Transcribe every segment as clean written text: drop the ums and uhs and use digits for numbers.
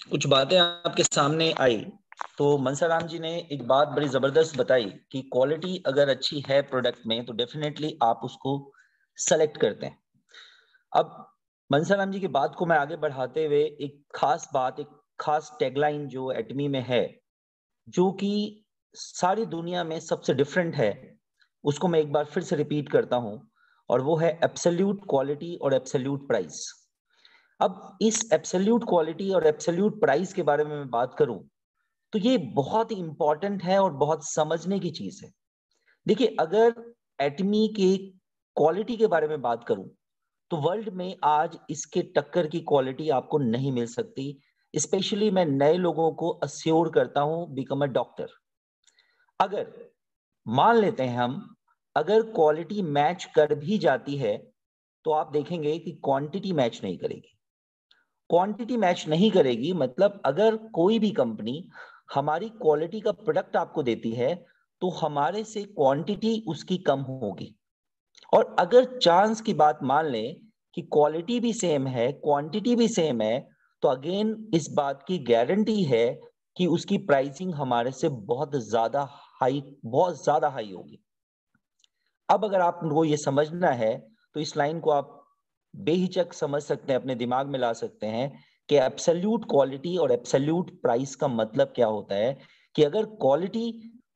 कुछ बातें आपके सामने आई तो मनसाराम जी ने एक बात बड़ी जबरदस्त बताई कि क्वालिटी अगर अच्छी है प्रोडक्ट में तो डेफिनेटली आप उसको सेलेक्ट करते हैं। अब मनसाराम जी की बात को मैं आगे बढ़ाते हुए एक खास बात, एक खास टैगलाइन जो एटमी में है, जो कि सारी दुनिया में सबसे डिफरेंट है, उसको मैं एक बार फिर से रिपीट करता हूं, और वो है एब्सोल्यूट क्वालिटी और एब्सोल्यूट प्राइस। अब इस एब्सोल्यूट क्वालिटी और एब्सोल्यूट प्राइस के बारे में मैं बात करूं तो ये बहुत ही इंपॉर्टेंट है और बहुत समझने की चीज है। देखिए, अगर एटमी के क्वालिटी के बारे में बात करूं तो वर्ल्ड में आज इसके टक्कर की क्वालिटी आपको नहीं मिल सकती। स्पेशली मैं नए लोगों को अस्योर करता हूं, बिकम अ डॉक्टर। अगर मान लेते हैं हम, अगर क्वालिटी मैच कर भी जाती है तो आप देखेंगे कि क्वांटिटी मैच नहीं करेगी। क्वांटिटी मैच नहीं करेगी मतलब अगर कोई भी कंपनी हमारी क्वालिटी का प्रोडक्ट आपको देती है तो हमारे से क्वांटिटी उसकी कम होगी। और अगर चांस की बात मान लें कि क्वालिटी भी सेम है, क्वांटिटी भी सेम है, तो अगेन इस बात की गारंटी है कि उसकी प्राइसिंग हमारे से बहुत ज्यादा हाई होगी। अब अगर आपको ये समझना है तो इस लाइन को आप बेहिचक समझ सकते हैं, अपने दिमाग में ला सकते हैं कि एब्सोल्यूट क्वालिटी और एब्सोल्यूट प्राइस का मतलब क्या होता है। कि अगर quality,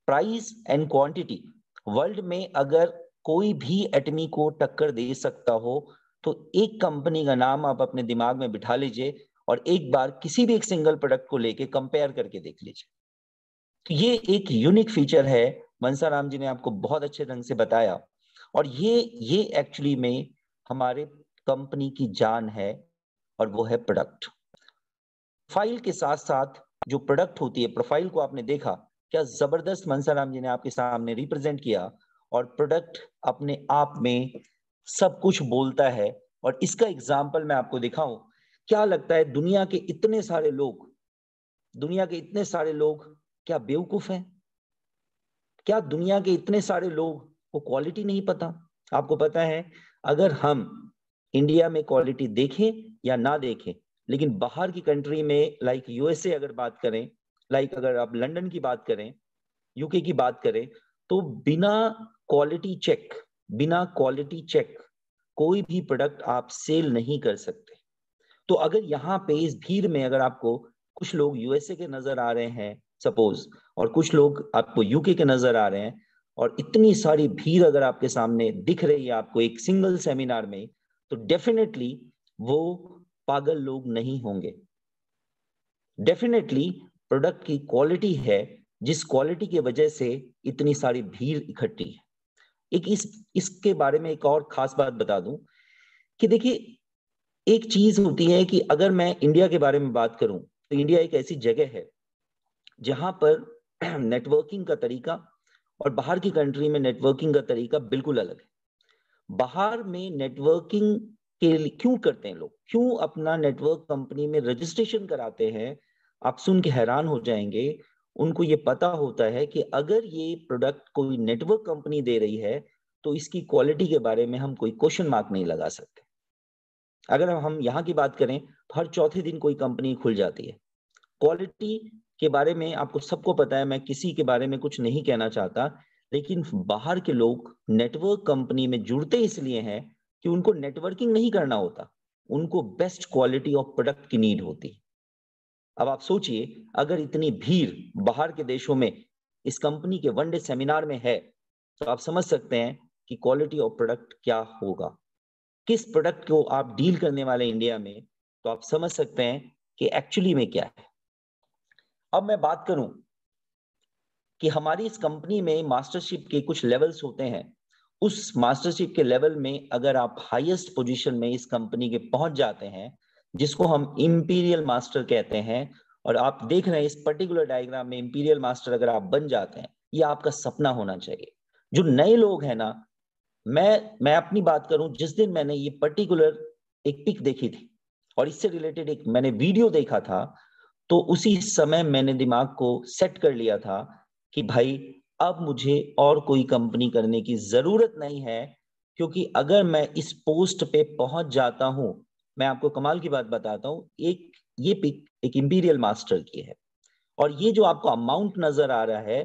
price and quantity world में अगर कोई भी एटमी को टक्कर दे सकता हो तो एक कंपनी का नाम आप अपने दिमाग में बिठा लीजिए और एक बार किसी भी एक सिंगल प्रोडक्ट को लेके कंपेयर करके देख लीजिए। तो ये एक यूनिक फीचर है, मनसाराम जी ने आपको बहुत अच्छे ढंग से बताया। और ये एक्चुअली में हमारे कंपनी की जान है, और वो है प्रोडक्ट। प्रोफाइल के साथ साथ जो प्रोडक्ट होती है, प्रोफाइल को आपने देखा, क्या जबरदस्त मनसाराम जी ने आपके सामने रिप्रेजेंट किया। और प्रोडक्ट अपने आप में सब कुछ बोलता है। और इसका एग्जाम्पल मैं आपको दिखाऊं, क्या लगता है दुनिया के इतने सारे लोग क्या बेवकूफ हैं? क्या दुनिया के इतने सारे लोग को क्वालिटी नहीं पता? आपको पता है, अगर हम इंडिया में क्वालिटी देखें या ना देखें, लेकिन बाहर की कंट्री में लाइक यूएसए अगर बात करें, लाइक अगर आप लंदन की बात करें, यूके की बात करें, तो बिना क्वालिटी चेक कोई भी प्रोडक्ट आप सेल नहीं कर सकते। तो अगर यहाँ पे इस भीड़ में अगर आपको कुछ लोग यूएसए के नजर आ रहे हैं सपोज, और कुछ लोग आपको यूके के नजर आ रहे हैं, और इतनी सारी भीड़ अगर आपके सामने दिख रही है आपको एक सिंगल सेमिनार में, तो डेफिनेटली वो पागल लोग नहीं होंगे। डेफिनेटली प्रोडक्ट की क्वालिटी है, जिस क्वालिटी की वजह से इतनी सारी भीड़ इकट्ठी है। एक इसके बारे में एक और खास बात बता दूं कि देखिए, एक चीज होती है कि अगर मैं इंडिया के बारे में बात करूं तो इंडिया एक ऐसी जगह है जहां पर नेटवर्किंग का तरीका और बाहर की कंट्री में नेटवर्किंग का तरीका बिल्कुल अलग है। बाहर में नेटवर्किंग के लिए क्यों करते हैं लोग, क्यों अपना नेटवर्क कंपनी में रजिस्ट्रेशन कराते हैं, आप सुन के हैरान हो जाएंगे। उनको ये पता होता है कि अगर ये प्रोडक्ट कोई नेटवर्क कंपनी दे रही है तो इसकी क्वालिटी के बारे में हम कोई क्वेश्चन मार्क नहीं लगा सकते। अगर हम यहाँ की बात करें तो हर चौथे दिन कोई कंपनी खुल जाती है। क्वालिटी के बारे में आपको सबको पता है, मैं किसी के बारे में कुछ नहीं कहना चाहता, लेकिन बाहर के लोग नेटवर्क कंपनी में जुड़ते इसलिए हैं कि उनको नेटवर्किंग नहीं करना होता, उनको बेस्ट क्वालिटी ऑफ प्रोडक्ट की नीड होती। अब आप सोचिए, अगर इतनी भीड़ बाहर के देशों में इस कंपनी के वनडे सेमिनार में है, तो आप समझ सकते हैं कि क्वालिटी ऑफ प्रोडक्ट क्या होगा। किस प्रोडक्ट को आप डील करने वाले इंडिया में, तो आप समझ सकते हैं कि एक्चुअली में क्या है। अब मैं बात करूं कि हमारी इस कंपनी में मास्टरशिप के कुछ लेवल्स होते हैं। उस मास्टरशिप के लेवल में अगर आप हाईएस्ट पोजीशन में इस कंपनी के पहुंच जाते हैं, जिसको हम इंपीरियल मास्टर कहते हैं, और आप देख रहे हैं इस पर्टिकुलर डायग्राम में इंपीरियल मास्टर अगर आप बन जाते हैं, ये आपका सपना होना चाहिए। जो नए लोग हैं ना, मैं अपनी बात करूं, जिस दिन मैंने ये पर्टिकुलर एक पिक देखी थी और इससे रिलेटेड एक मैंने वीडियो देखा था, तो उसी समय मैंने दिमाग को सेट कर लिया था कि भाई अब मुझे और कोई कंपनी करने की जरूरत नहीं है। क्योंकि अगर मैं इस पोस्ट पे पहुंच जाता हूं, मैं आपको कमाल की बात बताता हूं, एक ये पिक एक इंपीरियल मास्टर की है, और ये जो आपको अमाउंट नजर आ रहा है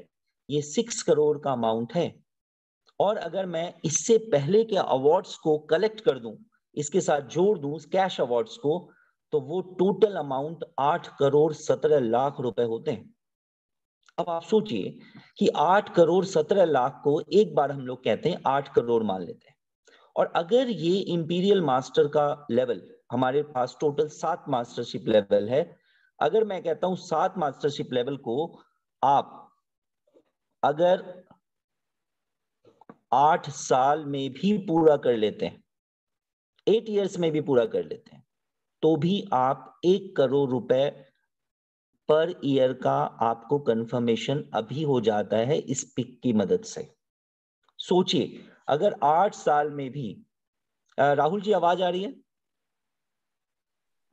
ये 6 करोड़ का अमाउंट है। और अगर मैं इससे पहले के अवार्ड्स को कलेक्ट कर दूं, इसके साथ जोड़ दूं कैश अवार्ड्स को, तो वो टोटल अमाउंट 8 करोड़ 17 लाख रुपए होते हैं। अब आप सोचिए कि 8 करोड़ 17 लाख को एक बार हम लोग कहते हैं 8 करोड़ मान लेते हैं, और अगर ये इंपीरियल मास्टर का लेवल, हमारे पास टोटल 7 मास्टरशिप लेवल है, अगर मैं कहता हूं 7 मास्टरशिप लेवल को आप अगर 8 साल में भी पूरा कर लेते हैं, 8 इयर्स में भी पूरा कर लेते हैं, तो भी आप 1 करोड़ रुपए पर ईयर का आपको कंफर्मेशन अभी हो जाता है इस पिक की मदद से। सोचिए अगर 8 साल में भी राहुल जी आवाज आ रही है?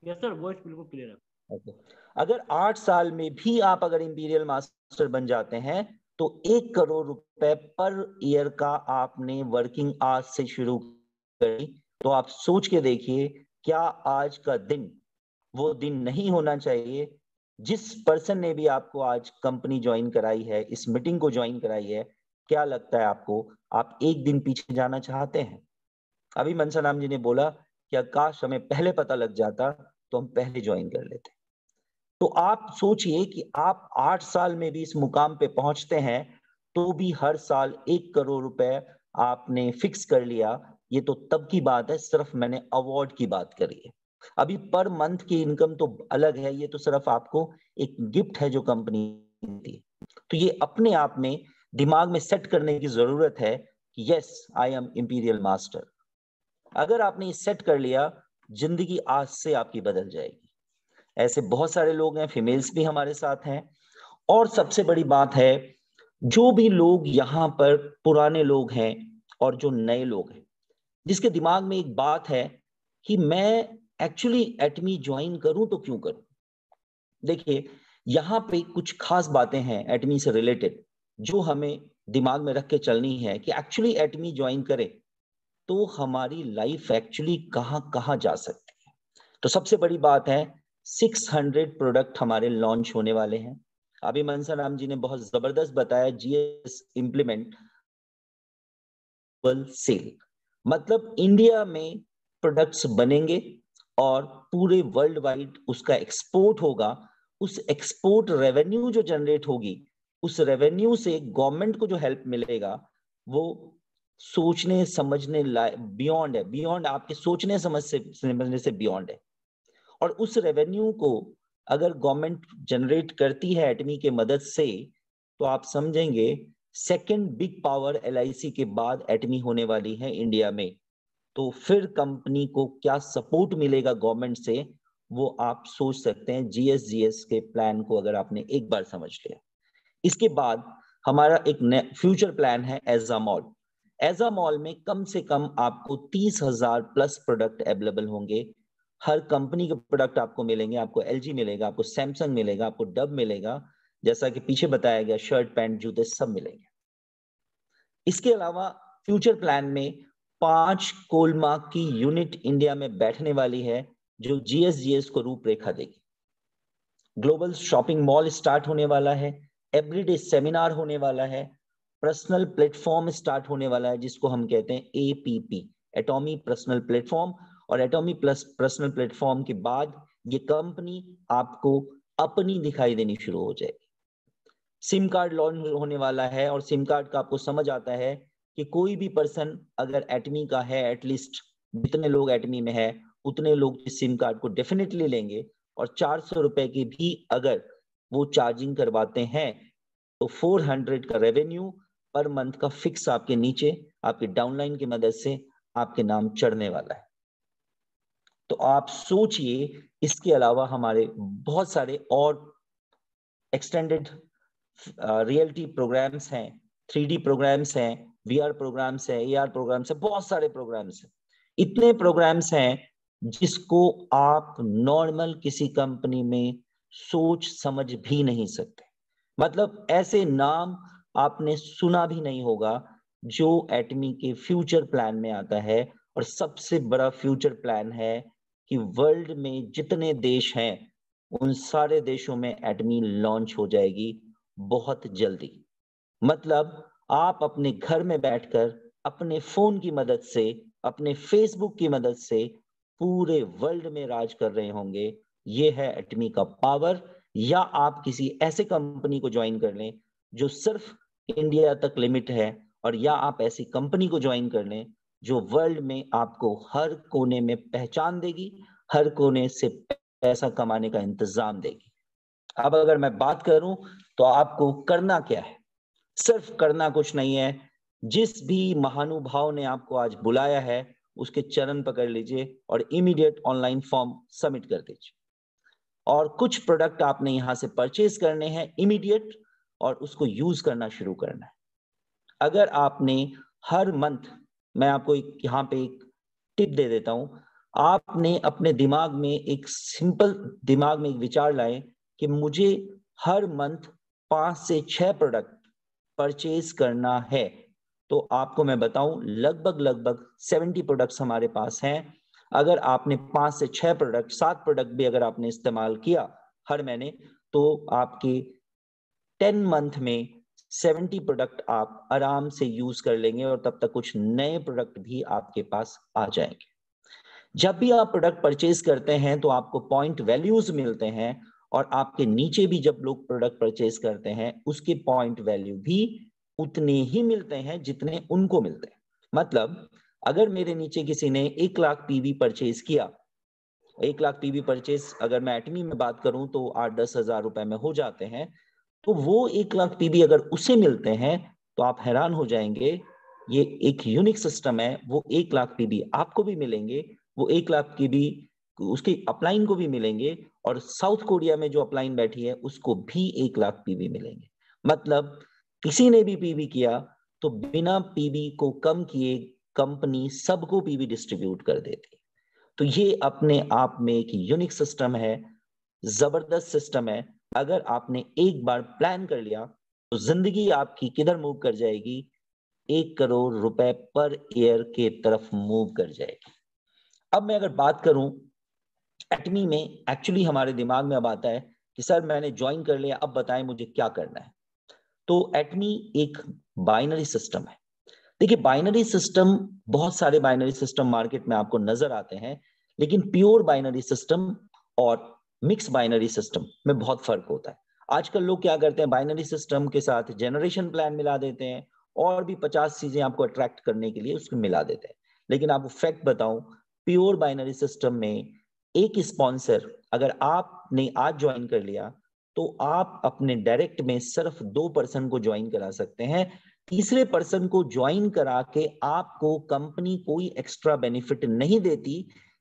यस सर, वॉइस बिल्कुल क्लियर है। okay. अगर 8 साल में भी आप अगर इंपीरियल मास्टर बन जाते हैं तो 1 करोड़ रुपए पर ईयर का आपने वर्किंग आज से शुरू करी, तो आप सोच के देखिए क्या आज का दिन वो दिन नहीं होना चाहिए जिस पर्सन ने भी आपको आज कंपनी ज्वाइन कराई है, इस मीटिंग को ज्वाइन कराई है, क्या लगता है आपको, आप एक दिन पीछे जाना चाहते हैं? अभी मनसाराम जी ने बोला कि काश हमें पहले पता लग जाता तो हम पहले ज्वाइन कर लेते। तो आप सोचिए कि आप 8 साल में भी इस मुकाम पे पहुंचते हैं तो भी हर साल 1 करोड़ रुपए आपने फिक्स कर लिया। ये तो तब की बात है, सिर्फ मैंने अवार्ड की बात करी है। अभी पर मंथ की इनकम तो अलग है, ये तो सिर्फ आपको एक गिफ्ट है जो कंपनी दी। तो ये अपने आप में दिमाग में सेट करने की जरूरत है कि yes I am imperial master. अगर आपने ये सेट कर लिया, जिंदगी आज से आपकी बदल जाएगी। ऐसे बहुत सारे लोग हैं, फीमेल्स भी हमारे साथ हैं। और सबसे बड़ी बात है, जो भी लोग यहाँ पर पुराने लोग हैं और जो नए लोग हैं, जिसके दिमाग में एक बात है कि मैं एक्चुअली एटमी ज्वाइन करूं तो क्यों करूं। देखिए यहाँ पे कुछ खास बातें हैं एटमी से रिलेटेड जो हमें दिमाग में रख के चलनी है कि एक्चुअली एटमी ज्वाइन करें तो हमारी लाइफ एक्चुअली कहाँ कहाँ जा सकती है। तो सबसे बड़ी बात है 600 प्रोडक्ट हमारे लॉन्च होने वाले हैं। अभी मनसाराम जी ने बहुत जबरदस्त बताया जीएस इंप्लीमेंट सेल, मतलब इंडिया में प्रोडक्ट्स बनेंगे और पूरे वर्ल्ड वाइड उसका एक्सपोर्ट होगा। उस एक्सपोर्ट रेवेन्यू जो जनरेट होगी, उस रेवेन्यू से गवर्नमेंट को जो हेल्प मिलेगा वो सोचने समझने बियॉन्ड है, बियॉन्ड आपके सोचने समझने से बियॉन्ड है। और उस रेवेन्यू को अगर गवर्नमेंट जनरेट करती है एटमी के मदद से, तो आप समझेंगे सेकंड बिग पावर एलआईसी के बाद एटमी होने वाली है इंडिया में। तो फिर कंपनी को क्या सपोर्ट मिलेगा गवर्नमेंट से, वो आप सोच सकते हैं जीएसजीएस के प्लान को अगर आपने एक बार समझ लिया। इसके बाद हमारा एक फ्यूचर प्लान है एजामॉल। एजामॉल में कम से कम आपको 30,000 प्लस प्रोडक्ट अवेलेबल होंगे। हर कंपनी के प्रोडक्ट आपको मिलेंगे, आपको एलजी मिलेगा, आपको सैमसंग मिलेगा, आपको डब मिलेगा, जैसा कि पीछे बताया गया शर्ट पैंट जूते सब मिलेंगे। इसके अलावा फ्यूचर प्लान में 5 कोलमार्क की यूनिट इंडिया में बैठने वाली है जो जीएसजीएस को रूपरेखा देगी। ग्लोबल शॉपिंग मॉल स्टार्ट होने वाला है, एवरीडे सेमिनार होने वाला है, पर्सनल प्लेटफॉर्म स्टार्ट होने वाला है जिसको हम कहते हैं एपीपी, एटॉमी पर्सनल प्लेटफॉर्म। और एटॉमी प्लस पर्सनल प्लेटफॉर्म के बाद ये कंपनी आपको अपनी दिखाई देनी शुरू हो जाएगी। सिम कार्ड लॉन्च होने वाला है, और सिम कार्ड का आपको समझ आता है कि कोई भी पर्सन अगर एटमी का है, एटलीस्ट जितने लोग एटमी में है उतने लोग इस सिम कार्ड को डेफिनेटली लेंगे। और 400 रुपए की भी अगर वो चार्जिंग करवाते हैं तो 400 का रेवेन्यू पर मंथ का फिक्स आपके नीचे आपके डाउनलाइन की मदद से आपके नाम चढ़ने वाला है। तो आप सोचिए इसके अलावा हमारे बहुत सारे और एक्सटेंडेड रियलिटी प्रोग्राम्स हैं, 3D प्रोग्राम्स हैं, वीआर प्रोग्राम्स हैं, एआर प्रोग्राम्स हैं, बहुत सारे प्रोग्राम्स हैं। इतने प्रोग्राम्स हैं जिसको आप नॉर्मल किसी कंपनी में सोच समझ भी नहीं सकते। मतलब ऐसे नाम आपने सुना भी नहीं होगा जो एटमी के फ्यूचर प्लान में आता है। और सबसे बड़ा फ्यूचर प्लान है कि वर्ल्ड में जितने देश हैं उन सारे देशों में एटमी लॉन्च हो जाएगी बहुत जल्दी। मतलब आप अपने घर में बैठकर अपने फोन की मदद से, अपने फेसबुक की मदद से पूरे वर्ल्ड में राज कर रहे होंगे। ये है एटमी का पावर। या आप किसी ऐसे कंपनी को ज्वाइन कर लें जो सिर्फ इंडिया तक लिमिट है, और या आप ऐसी कंपनी को ज्वाइन कर लें जो वर्ल्ड में आपको हर कोने में पहचान देगी, हर कोने से पैसा कमाने का इंतजाम देगी। अब अगर मैं बात करूं तो आपको करना क्या है? सिर्फ करना कुछ नहीं है। जिस भी महानुभाव ने आपको आज बुलाया है उसके चरण पकड़ लीजिए और इमीडिएट ऑनलाइन फॉर्म सबमिट कर दीजिए। और कुछ प्रोडक्ट आपने यहां से परचेज करने हैं इमीडिएट, और उसको यूज करना शुरू करना है। अगर आपने हर मंथ, मैं आपको यहां पे एक टिप दे देता हूं, आपने अपने दिमाग में एक सिंपल विचार लाए कि मुझे हर मंथ 5 से 6 प्रोडक्ट परचेज करना है, तो आपको मैं बताऊं लगभग 70 प्रोडक्ट्स हमारे पास हैं। अगर आपने 5 से 6 प्रोडक्ट, 7 प्रोडक्ट भी अगर आपने इस्तेमाल किया हर महीने, तो आपके 10 मंथ में 70 प्रोडक्ट आप आराम से यूज कर लेंगे, और तब तक कुछ नए प्रोडक्ट भी आपके पास आ जाएंगे। जब भी आप प्रोडक्ट परचेज करते हैं तो आपको पॉइंट वैल्यूज मिलते हैं, और आपके नीचे भी जब लोग प्रोडक्ट परचेज करते हैं उसके पॉइंट वैल्यू भी उतने ही मिलते हैं जितने उनको मिलते हैं। मतलब अगर मेरे नीचे किसी ने 1 लाख पीवी परचेज किया, 1 लाख पीवी परचेज अगर मैं एटमी में बात करूं तो 8-10 हजार रुपए में हो जाते हैं, तो वो 1 लाख पीवी अगर उसे मिलते हैं तो आप हैरान हो जाएंगे। ये एक यूनिक सिस्टम है। वो 1 लाख पीवी आपको भी मिलेंगे, वो 1 लाख पीवी उसकी अपलाइन को भी मिलेंगे, और साउथ कोरिया में जो अपलाइन बैठी है उसको भी 1 लाख पीवी मिलेंगे। मतलब किसी ने भी पीवी किया तो बिना पीवी को कम किए कंपनी सबको पीवी डिस्ट्रीब्यूट कर देती है। तो ये अपने आप में एक यूनिक सिस्टम है, जबरदस्त सिस्टम है। अगर आपने एक बार प्लान कर लिया तो जिंदगी आपकी किधर मूव कर जाएगी? 1 करोड़ रुपए पर ईयर के तरफ मूव कर जाएगी। अब मैं अगर बात करूं एटमी में, एक्चुअली हमारे दिमाग में अब आता है कि सर मैंने ज्वाइन कर लिया, अब बताएं मुझे क्या करना है। तो एटमी एक बाइनरी सिस्टम है। देखिए बाइनरी सिस्टम, बहुत सारे बाइनरी सिस्टम मार्केट में आपको नजर आते हैं, लेकिन प्योर बाइनरी सिस्टम और मिक्स बाइनरी सिस्टम में बहुत फर्क होता है। आजकल लोग क्या करते हैं, बाइनरी सिस्टम के साथ जनरेशन प्लान मिला देते हैं, और भी 50 चीजें आपको अट्रैक्ट करने के लिए उसमें मिला देते हैं। लेकिन आपको फैक्ट बताऊं, प्योर बाइनरी सिस्टम में एक स्पॉन्सर अगर आपने आज ज्वाइन कर लिया तो आप अपने डायरेक्ट में सिर्फ 2% को ज्वाइन करा सकते हैं। तीसरे पर्सन को ज्वाइन करा के आपको कंपनी कोई एक्स्ट्रा बेनिफिट नहीं देती।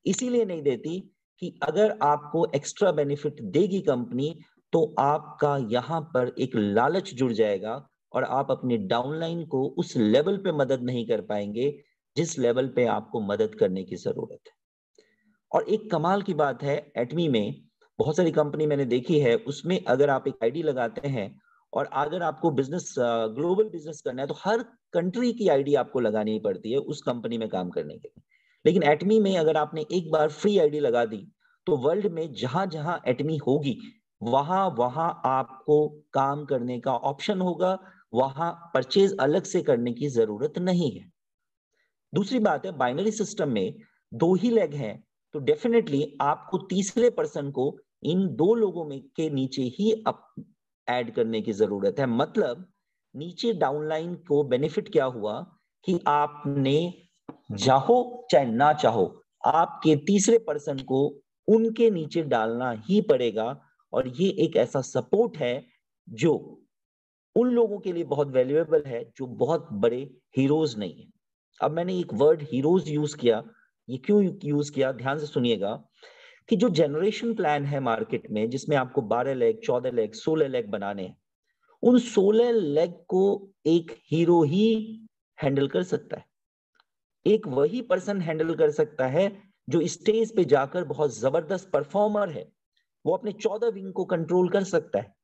इसीलिए नहीं देती कि अगर आपको एक्स्ट्रा बेनिफिट देगी कंपनी तो आपका यहां पर एक लालच जुड़ जाएगा, और आप अपने डाउनलाइन को उस लेवल पे मदद नहीं कर पाएंगे जिस लेवल पे आपको मदद करने की जरूरत है। और एक कमाल की बात है, एटमी में बहुत सारी कंपनी मैंने देखी है, उसमें अगर आप एक आईडी लगाते हैं और अगर आपको बिजनेस, ग्लोबल बिजनेस करना है, तो हर कंट्री की आईडी आपको लगानी पड़ती है उस कंपनी में काम करने के लिए। लेकिन एटमी में अगर आपने एक बार फ्री आईडी लगा दी तो वर्ल्ड में जहां जहां एटमी होगी वहां वहां आपको काम करने का ऑप्शन होगा, वहां परचेज अलग से करने की जरूरत नहीं है। दूसरी बात है, बाइनरी सिस्टम में 2 ही लेग हैं, तो डेफिनेटली आपको तीसरे पर्सन को इन 2 लोगों में के नीचे ही अप ऐड करने की जरूरत है। मतलब नीचे डाउनलाइन को बेनिफिट क्या हुआ कि आपने चाहो चाहे ना चाहो आपके तीसरे पर्सन को उनके नीचे डालना ही पड़ेगा, और ये एक ऐसा सपोर्ट है जो उन लोगों के लिए बहुत वैल्यूएबल है जो बहुत बड़े हीरोज नहीं है। अब मैंने एक वर्ड हीरोज यूज किया, ये क्यों यूज किया ध्यान से सुनिएगा, कि जो जनरेशन प्लान है मार्केट में जिसमें आपको 12 लेग, 14 लेग, 16 लेग बनाने हैं, उन 16 लेग को एक हीरो ही हैंडल कर सकता है। एक वही पर्सन हैंडल कर सकता है जो स्टेज पे जाकर बहुत जबरदस्त परफॉर्मर है, वो अपने 14 विंग को कंट्रोल कर सकता है।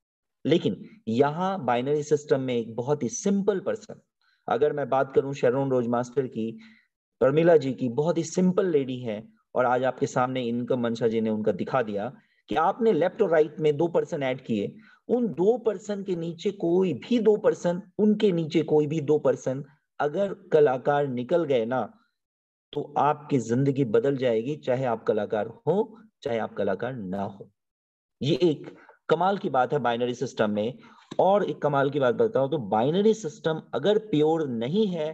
लेकिन यहां बाइनरी सिस्टम में एक बहुत ही सिंपल पर्सन, अगर मैं बात करूं शेरोन रोज मास्टर की, प्रमिला जी की, बहुत ही सिंपल लेडी है, और आज आपके सामने इनकम मंशा जी ने उनका दिखा दिया कि आपने लेफ्ट और राइट में 2% ऐड किए, उन 2% के नीचे कोई भी 2%, उनके नीचे कोई भी 2% अगर कलाकार निकल गए ना, तो आपकी जिंदगी बदल जाएगी, चाहे आप कलाकार हो चाहे आप कलाकार ना हो। ये एक कमाल की बात है बाइनरी सिस्टम में। और एक कमाल की बात बताओ तो बाइनरी सिस्टम अगर प्योर नहीं है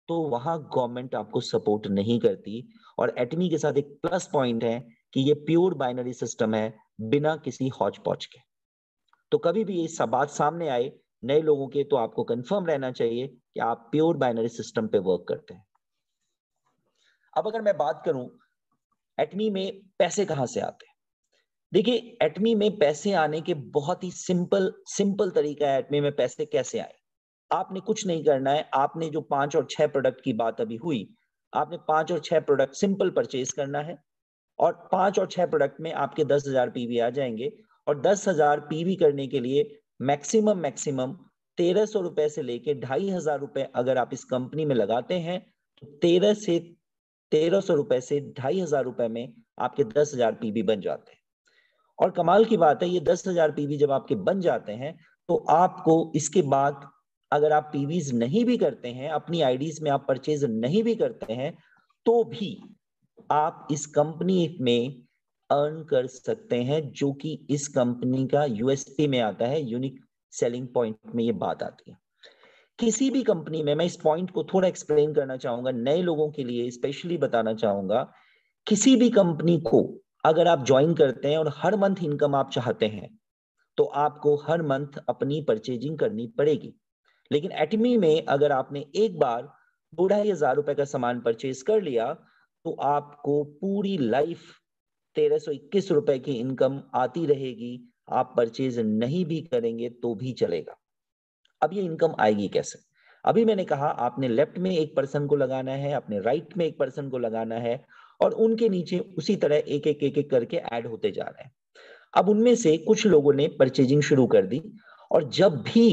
तो वहां गवर्नमेंट आपको सपोर्ट नहीं करती। और एटमी के साथ एक प्लस पॉइंट है कि ये प्योर बाइनरी सिस्टम है, बिना किसी हौच पौच के। तो कभी भी ये सब बात सामने आए नए लोगों के, तो आपको कंफर्म रहना चाहिए कि आप प्योर बाइनरी सिस्टम पे वर्क करते हैं। अब अगर मैं बात करूं एटमी में पैसे कहां से आते हैं, देखिए एटमी में पैसे आने के बहुत ही सिंपल तरीका है। एटमी में पैसे कैसे आए, आपने कुछ नहीं करना है। आपने जो 5 और 6 प्रोडक्ट की बात अभी हुई, आपने 5 और 6 प्रोडक्ट सिंपल परचेज करना है, और 5 और 6 प्रोडक्ट में आपके 10,000 पीवी आ जाएंगे। और 10,000 पीवी करने के लिए मैक्सिमम 1,300 रुपए से लेके 2,500 रुपए अगर आप इस कंपनी में लगाते हैं, तो 1,300 रुपए से 2,500 रुपए में आपके 10,000 पीवी बन जाते हैं। और कमाल की बात है, ये 10,000 पीवी जब आपके बन जाते हैं, तो आपको इसके बाद अगर आप पीवीज नहीं भी करते हैं, अपनी आईडीज में आप परचेज नहीं भी करते हैं, तो भी आप इस कंपनी में अर्न कर सकते हैं, जो कि इस कंपनी का यूएसपी में आता है, यूनिक सेलिंग पॉइंट में ये बात आती है। किसी भी कंपनी में, मैं इस पॉइंट को थोड़ा एक्सप्लेन करना चाहूंगा नए लोगों के लिए, स्पेशली बताना चाहूंगा, किसी भी कंपनी को अगर आप ज्वाइन करते हैं और हर मंथ इनकम आप चाहते हैं, तो आपको हर मंथ अपनी परचेजिंग करनी पड़ेगी। लेकिन एटमी में अगर आपने एक बार 2,500 रुपए का सामान परचेज कर लिया, तो आपको पूरी लाइफ 1,321 रुपए की इनकम आती रहेगी। आप परचेज नहीं भी करेंगे तो भी चलेगा। अब ये इनकम आएगी कैसे? अभी मैंने कहा आपने लेफ्ट में 1% को लगाना है, आपने राइट में 1% को लगाना है, और उनके नीचे उसी तरह एक एक करके ऐड होते जा रहे हैं। अब उनमें से कुछ लोगों ने परचेजिंग शुरू कर दी, और जब भी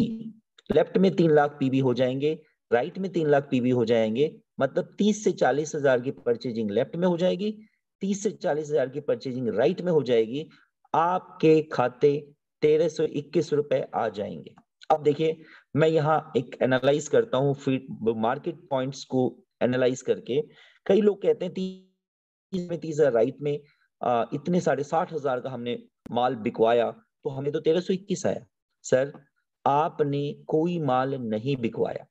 लेफ्ट में 3 लाख पीवी हो जाएंगे, राइट में 3 लाख पीवी हो जाएंगे, मतलब 30 से 40 हजार की परचेजिंग लेफ्ट में हो जाएगी, 30 से 40 हजार की परचेजिंग राइट में हो जाएगी, आपके खाते 1,321 रुपए आ जाएंगे। अब देखिए, मैं यहाँ एक एनालाइज करता हूँ मार्केट पॉइंट्स को एनालाइज करके। कई लोग कहते हैं 30 राइट में इतने 60,500 का हमने माल बिकवाया, तो हमें तो 1,321 आया। सर, आपने कोई माल नहीं बिकवाया,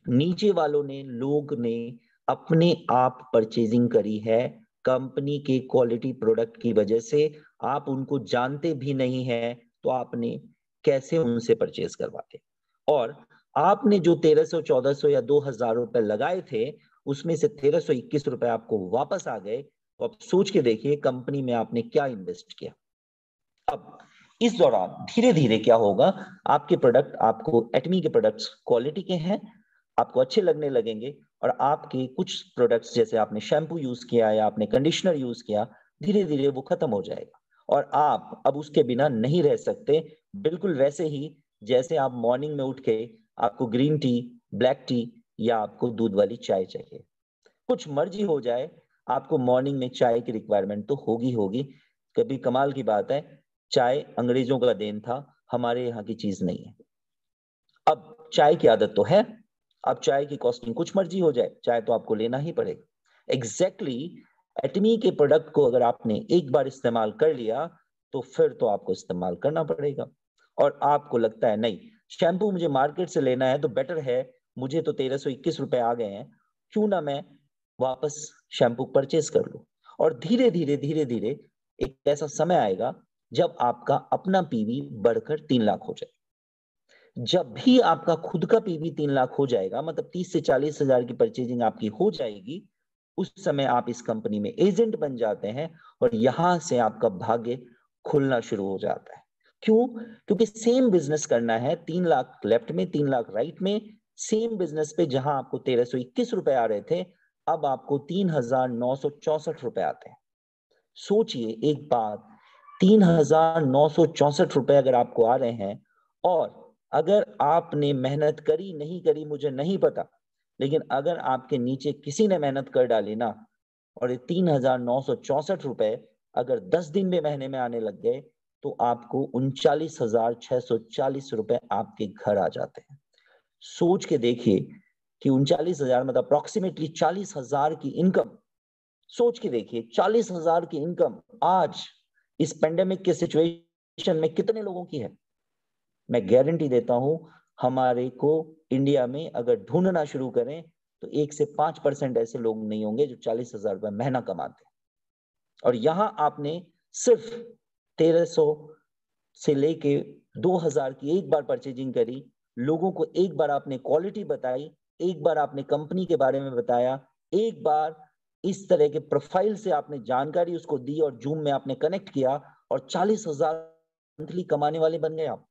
नीचे वालों ने, लोग ने अपने आप परचेजिंग करी है कंपनी के क्वालिटी प्रोडक्ट की वजह से। आप उनको जानते भी नहीं है, तो आपने कैसे उनसे परचेज करवाते? और आपने जो 1,300, 1,400 या 2,000 रुपए लगाए थे, उसमें से 1,321 रुपए आपको वापस आ गए। तो अब सोच के देखिए कंपनी में आपने क्या इन्वेस्ट किया। अब इस दौरान धीरे धीरे क्या होगा, आपके प्रोडक्ट, आपको एटमी के प्रोडक्ट्स क्वालिटी के हैं, आपको अच्छे लगने लगेंगे, और आपके कुछ प्रोडक्ट्स जैसे आपने शैम्पू यूज किया या आपने कंडीशनर यूज किया, धीरे धीरे वो खत्म हो जाएगा, और आप अब उसके बिना नहीं रह सकते। बिल्कुल वैसे ही जैसे आप मॉर्निंग में उठ के आपको ग्रीन टी, ब्लैक टी या आपको दूध वाली चाय चाहिए, कुछ मर्जी हो जाए, आपको मॉर्निंग में चाय की रिक्वायरमेंट तो होगी होगी। कभी कमाल की बात है, चाय अंग्रेजों का देन था, हमारे यहाँ की चीज नहीं है। अब चाय की आदत तो है, अब चाय की कॉस्टिंग कुछ मर्जी हो जाए, चाय तो आपको लेना ही पड़ेगा। एग्जैक्टली एटमी के प्रोडक्ट को अगर आपने एक बार इस्तेमाल कर लिया, तो फिर तो आपको इस्तेमाल करना पड़ेगा। और आपको लगता है नहीं, शैम्पू मुझे मार्केट से लेना है तो बेटर है, मुझे तो 1,321 रुपए आ गए हैं, क्यों ना मैं वापस शैम्पू परचेज कर लूं। और धीरे धीरे एक ऐसा समय आएगा जब आपका अपना पीवी बढ़कर 3 लाख हो जाए। जब भी आपका खुद का पीवी 3 लाख हो जाएगा, मतलब 30 से 40 हजार की परचेजिंग आपकी हो जाएगी, उस समय आप इस कंपनी में एजेंट बन जाते हैं, और यहां से आपका भाग्य खुलना शुरू हो जाता है। क्यों? क्योंकि सेम बिजनेस करना है, 3 लाख लेफ्ट में, 3 लाख राइट में, सेम बिजनेस पे जहां आपको 1,321 रुपए आ रहे थे, अब आपको 3,964 रुपए आते हैं। सोचिए एक बात, 3,964 रुपए अगर आपको आ रहे हैं, और अगर आपने मेहनत करी नहीं करी मुझे नहीं पता, लेकिन अगर आपके नीचे किसी ने मेहनत कर डाली ना, और ये 3,964 रुपए अगर 10 दिन में महीने में आने लग गए तो आपको 39,640 रुपए आपके घर आ जाते हैं। सोच के देखिए कि 39,000 मतलब अप्रोक्सीमेटली 40,000 की इनकम, सोच के देखिए 40,000 की इनकम आज इस पेंडेमिक के सिचुएशन में कितने लोगों की है। मैं गारंटी देता हूं हमारे को इंडिया में अगर ढूंढना शुरू करें तो 1 से 5% ऐसे लोग नहीं होंगे जो 40,000 रुपए महीना कमाते हैं। और यहां आपने सिर्फ 1,300 से लेके 2,000 की एक बार परचेजिंग करी, लोगों को एक बार आपने क्वालिटी बताई, एक बार आपने कंपनी के बारे में बताया, एक बार इस तरह के प्रोफाइल से आपने जानकारी उसको दी और जूम में आपने कनेक्ट किया और 40,000 मंथली कमाने वाले बन गए आप।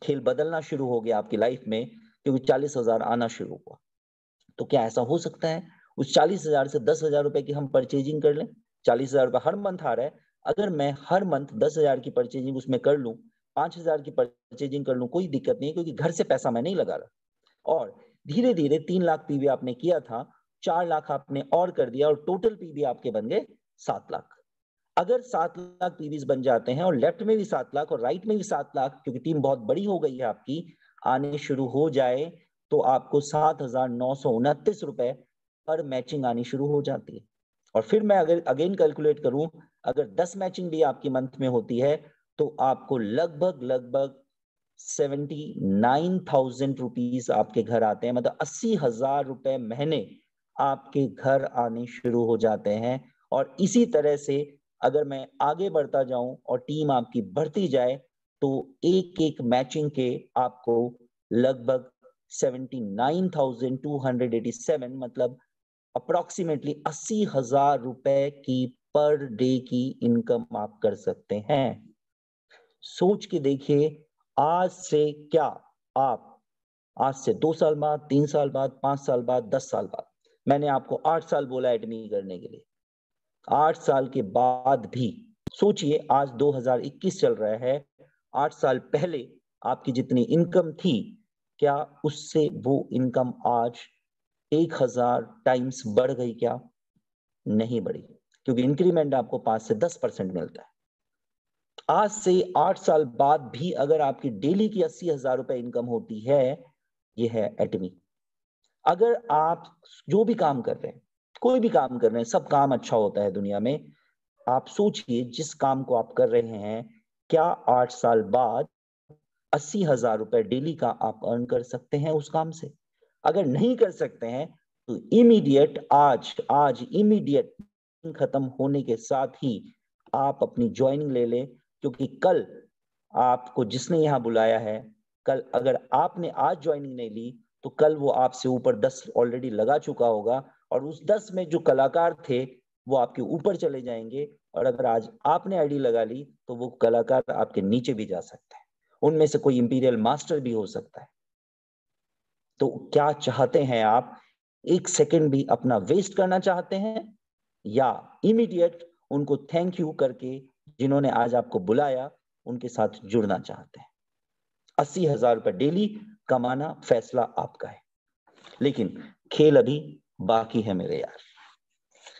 खेल बदलना शुरू हो गया आपकी लाइफ में क्योंकि 40,000 आना शुरू हुआ। तो क्या ऐसा हो सकता है उस 40,000 से 10,000 रुपए की हम परचेजिंग कर लें? 40,000 रुपए हर मंथ आ रहा है, अगर मैं हर मंथ 10,000 की परचेजिंग उसमें कर लूं, 5,000 की परचेजिंग कर लूं, कोई दिक्कत नहीं है क्योंकि घर से पैसा मैं नहीं लगा रहा। और धीरे धीरे 3 लाख पीवी आपने किया था, 4 लाख आपने और कर दिया और टोटल पीवी आपके बन गए 7 लाख। अगर 7 लाख पीवीज बन जाते हैं और लेफ्ट में भी 7 लाख और राइट में भी 7 लाख, क्योंकि टीम बहुत बड़ी हो गई है आपकी, आने शुरू हो जाए तो आपको 7,929 रुपए पर मैचिंग आनी शुरू हो जाती है। और फिर मैं अगर अगेन कैलकुलेट करूं, अगर 10 मैचिंग भी आपकी मंथ में होती है तो आपको लगभग लगभग 79,000 रुपीज आपके घर आते हैं, मतलब 80,000 रुपए महीने आपके घर आने शुरू हो जाते हैं। और इसी तरह से अगर मैं आगे बढ़ता जाऊं और टीम आपकी बढ़ती जाए तो एक एक मैचिंग के आपको लगभग 79,287 मतलब अप्रोक्सीमेटली 80,000 रुपए की पर डे की इनकम आप कर सकते हैं। सोच के देखिए आज से क्या आप आज से 2 साल बाद, 3 साल बाद, 5 साल बाद, 10 साल बाद, मैंने आपको 8 साल बोला एडमी करने के लिए, 8 साल के बाद भी सोचिए, आज 2021 चल रहा है, 8 साल पहले आपकी जितनी इनकम थी, क्या उससे वो इनकम आज 1,000 टाइम्स बढ़ गई क्या? नहीं बढ़ी, क्योंकि इंक्रीमेंट आपको 5 से 10% मिलता है। आज से 8 साल बाद भी अगर आपकी डेली की 80,000 रुपए इनकम होती है, ये है एटमी। अगर आप जो भी काम कर रहे हैं, कोई भी काम कर रहे हैं, सब काम अच्छा होता है दुनिया में, आप सोचिए जिस काम को आप कर रहे हैं, क्या 8 साल बाद 80,000 रुपए डेली का आप अर्न कर सकते हैं उस काम से? अगर नहीं कर सकते हैं तो इमीडिएट आज इमीडिएट खत्म होने के साथ ही आप अपनी ज्वाइनिंग ले लें, क्योंकि कल आपको जिसने यहां बुलाया है, कल अगर आपने आज ज्वाइनिंग नहीं ली तो कल वो आपसे ऊपर 10 ऑलरेडी लगा चुका होगा और उस 10 में जो कलाकार थे वो आपके ऊपर चले जाएंगे। और अगर आज आपने आईडी लगा ली तो वो कलाकार आपके नीचे भी जा सकते हैं, उनमें से कोई इंपीरियल मास्टर भी हो सकता है। तो क्या चाहते हैं आप? एक सेकंड भी अपना वेस्ट करना चाहते हैं या इमीडिएट उनको थैंक यू करके, जिन्होंने आज आपको बुलाया, उनके साथ जुड़ना चाहते हैं? 80,000 रुपए डेली कमाना फैसला आपका है, लेकिन खेल अभी बाकी है मेरे यार।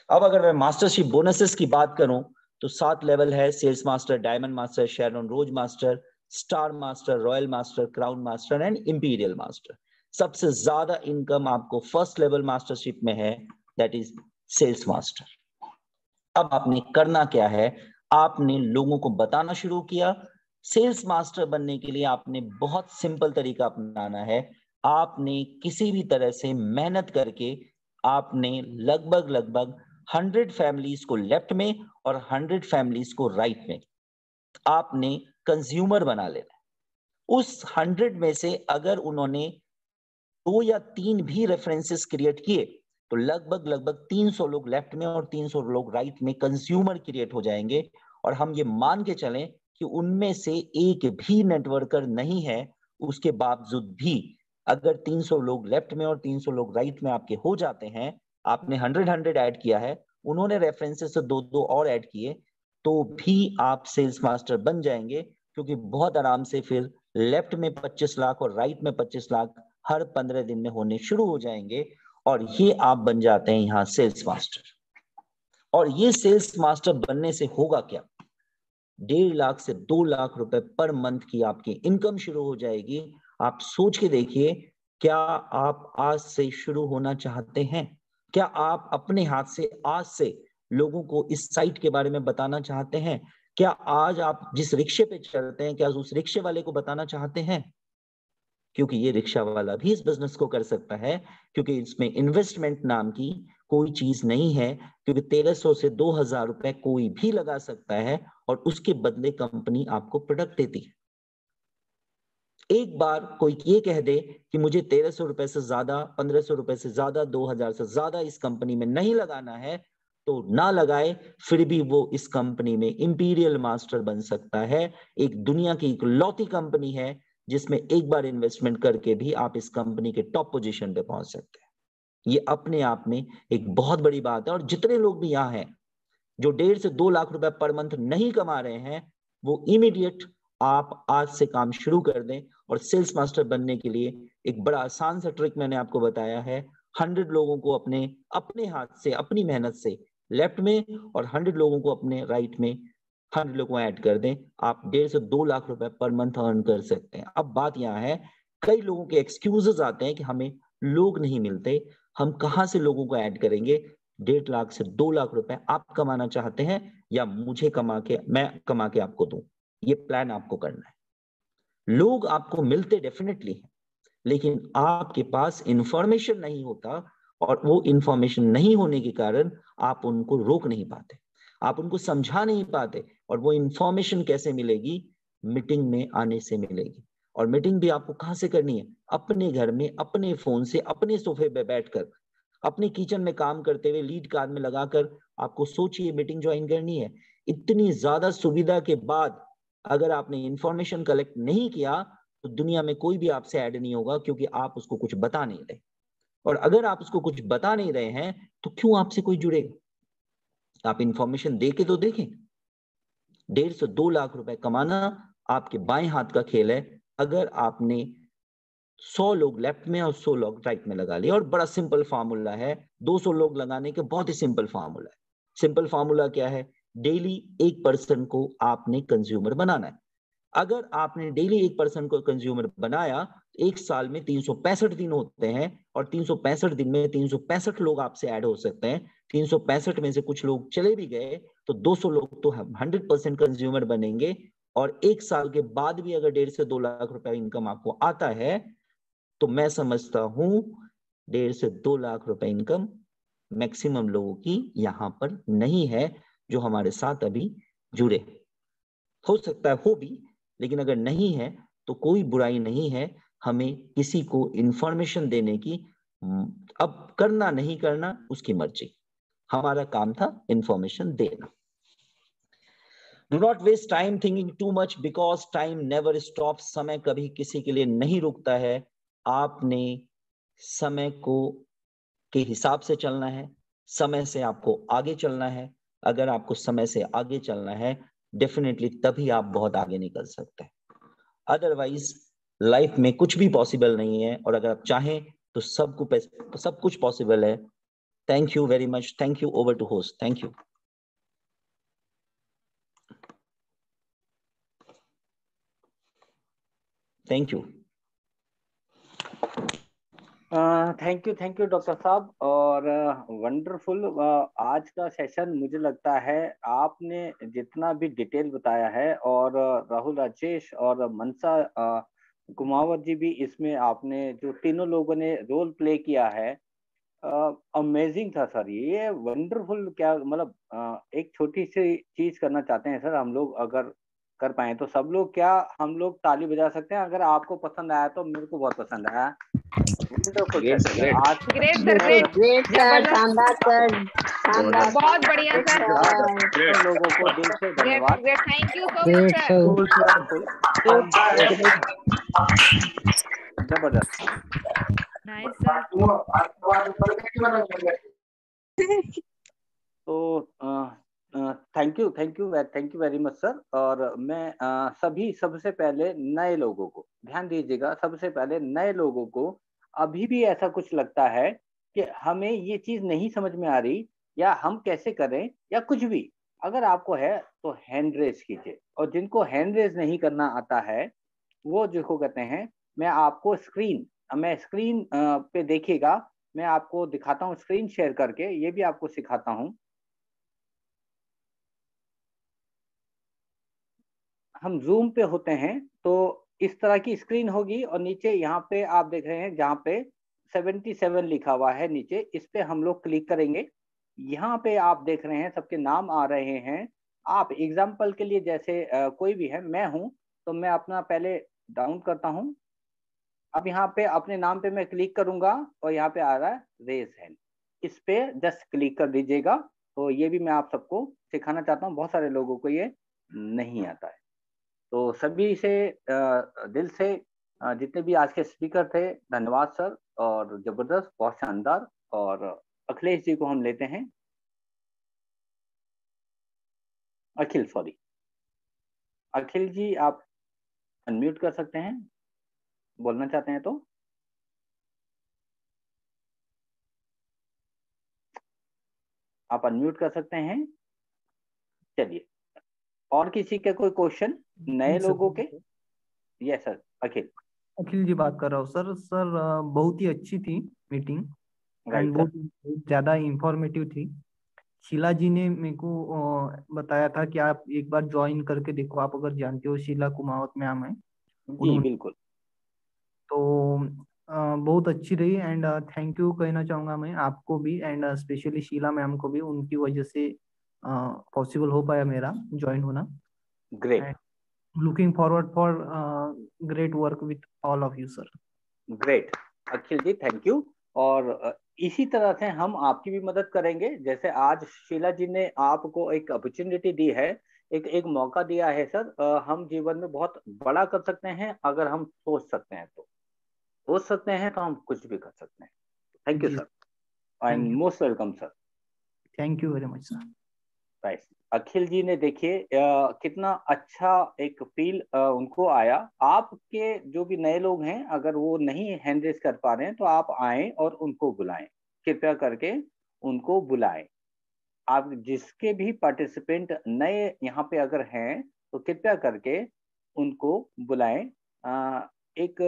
अब अगर मैं मास्टरशिप बोनसेस की बात करूं तो 7 लेवल है: sales master, diamond master, Sharon rose master, star master, royal master, crown master and imperial master. सबसे ज्यादा इनकम आपको फर्स्ट लेवल मास्टरशिप में है, दैट इज सेल्स मास्टर। अब आपने करना क्या है, आपने लोगों को बताना शुरू किया। सेल्स मास्टर बनने के लिए आपने बहुत सिंपल तरीका अपनाना है। आपने किसी भी तरह से मेहनत करके आपने लगभग लगभग 100 फैमिलीज को लेफ्ट में और 100 फैमिलीज को राइट में आपने कंज्यूमर बना लेना। उस 100 में से अगर उन्होंने 2 या 3 भी रेफरेंसेस क्रिएट किए तो लगभग लगभग 300 लोग लेफ्ट में और 300 लोग राइट में कंज्यूमर क्रिएट हो जाएंगे। और हम ये मान के चलें कि उनमें से एक भी नेटवर्कर नहीं है, उसके बावजूद भी अगर 300 लोग लेफ्ट में और 300 लोग राइट में आपके हो जाते हैं, आपने 100 ऐड किया है, उन्होंने रेफरेंसेस से 2-2 और ऐड किए, तो भी आप सेल्स मास्टर बन जाएंगे। क्योंकि बहुत आराम से फिर लेफ्ट में 25 लाख और राइट में 25 लाख हर 15 दिन में होने शुरू हो जाएंगे और ये आप बन जाते हैं यहां सेल्स मास्टर। और ये सेल्स मास्टर बनने से होगा क्या, 1.5 लाख से 2 लाख रुपए पर मंथ की आपकी इनकम शुरू हो जाएगी। आप सोच के देखिए, क्या आप आज से शुरू होना चाहते हैं? क्या आप अपने हाथ से आज से लोगों को इस साइट के बारे में बताना चाहते हैं? क्या आज आप जिस रिक्शे पे चलते हैं, क्या उस रिक्शे वाले को बताना चाहते हैं? क्योंकि ये रिक्शा वाला भी इस बिजनेस को कर सकता है, क्योंकि इसमें इन्वेस्टमेंट नाम की कोई चीज नहीं है, क्योंकि 1300 से 2000 रुपए कोई भी लगा सकता है और उसके बदले कंपनी आपको प्रोडक्ट देती है। एक बार कोई ये कह दे कि मुझे 1300 रुपए से ज्यादा, 1500 रुपए से ज्यादा, 2000 से ज्यादा इस कंपनी में नहीं लगाना है, तो ना लगाए, फिर भी वो इस कंपनी में इंपीरियल मास्टर बन सकता है। एक दुनिया की इकलौती कंपनी है जिसमें एक बार इन्वेस्टमेंट करके भी आप इस कंपनी के टॉप पोजीशन पे पहुंच सकते हैं। ये अपने आप में एक बहुत बड़ी बात है। और जितने लोग भी यहाँ हैं जो 1.5 से 2 लाख रुपए पर मंथ नहीं कमा रहे हैं, वो इमीडिएट आप आज से काम शुरू कर दें। और सेल्स मास्टर बनने के लिए एक बड़ा आसान सा ट्रिक मैंने आपको बताया है। 100 लोगों को अपने अपने हाथ से, अपनी मेहनत से लेफ्ट में, और 100 लोगों को अपने राइट में, 100 लोगों को ऐड कर दें, आप 1.5 से 2 लाख रुपए पर मंथ अर्न कर सकते हैं। अब बात यहाँ है, कई लोगों के एक्सक्यूजेस आते हैं कि हमें लोग नहीं मिलते, हम कहाँ से लोगों को ऐड करेंगे? 1.5 लाख से 2 लाख रुपए आप कमाना चाहते हैं, या मैं कमा के आपको दूं? ये प्लान आपको करना है। लोग आपको मिलते डेफिनेटली हैं, लेकिन आपके पास इंफॉर्मेशन नहीं होता, और वो इंफॉर्मेशन नहीं होने के कारण आप उनको रोक नहीं पाते, आप उनको समझा नहीं पाते। और वो इंफॉर्मेशन कैसे मिलेगी? मीटिंग में आने से मिलेगी। और मीटिंग भी आपको कहां से करनी है? अपने घर में, अपने फोन से, अपने सोफे पे बैठकर, अपने किचन में काम करते हुए, लीड कार में लगाकर आपको सोचिए मीटिंग ज्वाइन करनी है। इतनी ज्यादा सुविधा के बाद अगर आपने इंफॉर्मेशन कलेक्ट नहीं किया, तो दुनिया में कोई भी आपसे ऐड नहीं होगा, क्योंकि आप उसको कुछ बता नहीं रहे। और अगर आप उसको कुछ बता नहीं रहे हैं, तो क्यों आपसे कोई जुड़ेगा? आप इंफॉर्मेशन दे के तो देखें। 1.5 से 2 लाख रुपए कमाना आपके बाएं हाथ का खेल है। अगर आपने 100 लोग लेफ्ट में और 100 लोग राइट में लगा लिए, और बड़ा सिंपल फार्मूला है, 200 लोग लगाने के बहुत ही सिंपल फार्मूला है। सिंपल फार्मूला क्या है? डेली एक पर्सन को आपने कंज्यूमर बनाना है। अगर आपने डेली एक पर्सन को कंज्यूमर बनाया, एक साल में 365 दिन होते हैं, और 365 दिन में 365 लोग आपसे ऐड हो सकते हैं। 365 में से कुछ लोग चले भी गए, तो 200 लोग तो 100% कंज्यूमर बनेंगे। और एक साल के बाद भी अगर 1.5 से 2 लाख रुपए इनकम आपको आता है, तो मैं समझता हूं 1.5 से 2 लाख रुपए इनकम मैक्सिमम लोगों की यहां पर नहीं है, जो हमारे साथ अभी जुड़े। हो सकता है हो भी, लेकिन अगर नहीं है तो कोई बुराई नहीं है हमें किसी को इंफॉर्मेशन देने की। अब करना नहीं करना उसकी मर्जी, हमारा काम था इंफॉर्मेशन देना। Do not waste time thinking too much, because time never stop. समय कभी किसी के लिए नहीं रुकता है। आपने समय को के हिसाब से चलना है, समय से आपको आगे चलना है। अगर आपको समय से आगे चलना है, डेफिनेटली तभी आप बहुत आगे निकल सकते हैं। अदरवाइज लाइफ में कुछ भी पॉसिबल नहीं है, और अगर आप चाहें तो सब कुछ पॉसिबल है। Thank you very much. Thank you. Over to host. Thank you. Thank you. Thank you doctor साहब। और वंडरफुल आज का सेशन मुझे लगता है आपने जितना भी डिटेल बताया है, और राहुल राजेश और मनसा कुमावत जी भी इसमें आपने जो तीनों लोगों ने रोल प्ले किया है, अमेजिंग था सर। ये वंडरफुल। क्या मतलब एक छोटी सी चीज करना चाहते हैं सर हम लोग, अगर कर पाए तो सब लोग, क्या हम लोग ताली बजा सकते हैं? अगर आपको पसंद आया तो मेरे को बहुत पसंद आया। Wonderful great sir, great. आज great sir, great, great sir, जबरदस्त, शानदार सर, शानदार, बहुत बढ़िया सर, सब लोगों को दिल से ग्रेट धन्यवाद। Great, thank you so much sir. जबरदस्त। Nice sir. तो thank you very much sir. और मैं सबसे पहले नए लोगों को ध्यान दीजिएगा, सबसे पहले नए लोगों को अभी भी ऐसा कुछ लगता है कि हमें ये चीज नहीं समझ में आ रही, या हम कैसे करें या कुछ भी अगर आपको है तो हैंड रेज कीजिए, और जिनको हैंड रेज नहीं करना आता है वो जिसको कहते हैं, मैं स्क्रीन पे देखिएगा, मैं आपको दिखाता हूँ स्क्रीन शेयर करके, ये भी आपको सिखाता हूँ। हम जूम पे होते हैं तो इस तरह की स्क्रीन होगी, और नीचे यहाँ पे आप देख रहे हैं जहाँ पे 77 लिखा हुआ है नीचे, इस पे हम लोग क्लिक करेंगे। यहाँ पे आप देख रहे हैं सबके नाम आ रहे हैं। आप एग्जाम्पल के लिए जैसे कोई भी है, मैं हूँ तो मैं अपना पहले डाउन करता हूँ। अब यहाँ पे अपने नाम पे मैं क्लिक करूंगा और यहाँ पे आ रहा है रेज हैंड, इस पे जस्ट क्लिक कर दीजिएगा। तो ये भी मैं आप सबको सिखाना चाहता हूँ, बहुत सारे लोगों को ये नहीं आता है। तो सभी से दिल से जितने भी आज के स्पीकर थे, धन्यवाद सर, और जबरदस्त, बहुत शानदार। और अखिलेश जी को हम लेते हैं, अखिल सॉरी, अखिल जी आप अनम्यूट कर सकते हैं, बोलना चाहते हैं तो। आप अनम्यूट कर सकते हैं। चलिए, और किसी के कोई क्वेश्चन नए लोगों के? यस सर, अखिल। अखिल जी बात कर रहा हूँ सर। सर बहुत ही अच्छी थी मीटिंग एंड राइट बहुत ज्यादा इंफॉर्मेटिव थी। शीला जी ने मेरे को बताया था कि आप एक बार ज्वाइन करके देखो, आप अगर जानते हो शीला कुमावत मैम है जी उन्होंने, बिल्कुल। तो बहुत अच्छी रही। एंड थैंक यू कहना चाहूंगा मैं आपको भी, एंड स्पेशली शीला मैम को भी, उनकी वजह से पॉसिबल हो पाया मेरा ज्वाइन होना। Great, looking forward for great work with all of you sir. Great Akhil ji, thank you. और इसी तरह से हम आपकी भी मदद करेंगे, जैसे आज शीला जी ने आपको एक अपॉर्चुनिटी दी है, एक मौका दिया है सर। हम जीवन में बहुत बड़ा कर सकते हैं अगर हम सोच सकते हैं, तो सोच सकते हैं तो हम कुछ भी कर सकते हैं। थैंक यू जी, sir, I am most welcome sir. Thank you very much sir. Right, Akhil ji ने देखिए कितना अच्छा एक फील उनको आया। आपके जो भी नए लोग हैं, अगर वो नहीं हैंड रेज कर पा रहे हैं तो आप आएं और उनको बुलाएं, कृपया करके उनको बुलाएं। आप जिसके भी पार्टिसिपेंट नए यहाँ पे अगर हैं तो कृपया करके उनको बुलाएं। एक